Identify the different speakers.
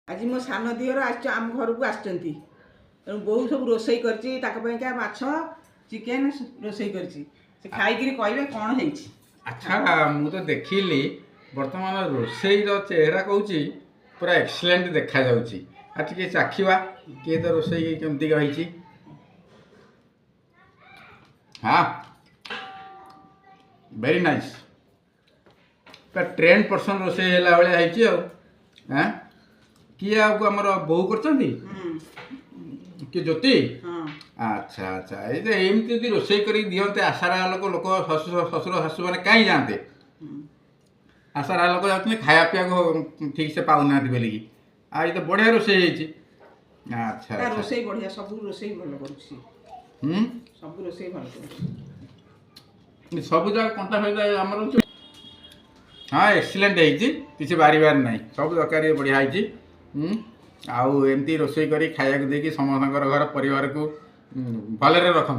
Speaker 1: आज मो सान दिहर आम घर को आसुँच बहु सब रोसई कर माछ चिकेन रोसई कर खाई कहे कौन है।
Speaker 2: अच्छा मु तो देखिली बर्तमान रोसई चेहरा कहूँ पूरा एक्सीलेंट देखा जाउची। टे चाखिबा किए तो रोसई केमती रही। हाँ वेरी नाइस ट्रेंड पर्सन रोसई है भाई। हाँ किए आमर बोहू कर ज्योति। अच्छा अच्छा ये रोसई कर दिखते आशारा लोक लोक शशुर शाशु मैंने कहीं जाते आशारा लोक जाते खाया पीया को ठीक से पाऊना बोलिकी आ तो बढ़िया रोसई है। अच्छा
Speaker 1: रोसई बढ़िया सब रोसई भल कर सब रोसई भल कर
Speaker 2: सब जगह कंटा सहित आमर। हाँ एक्सीलेंट है किसी बारी बार ना सब दरकार बढ़िया है। आउ एमती रोसई करी खाया देकी समस्त घर परिवार को भलरे रखु।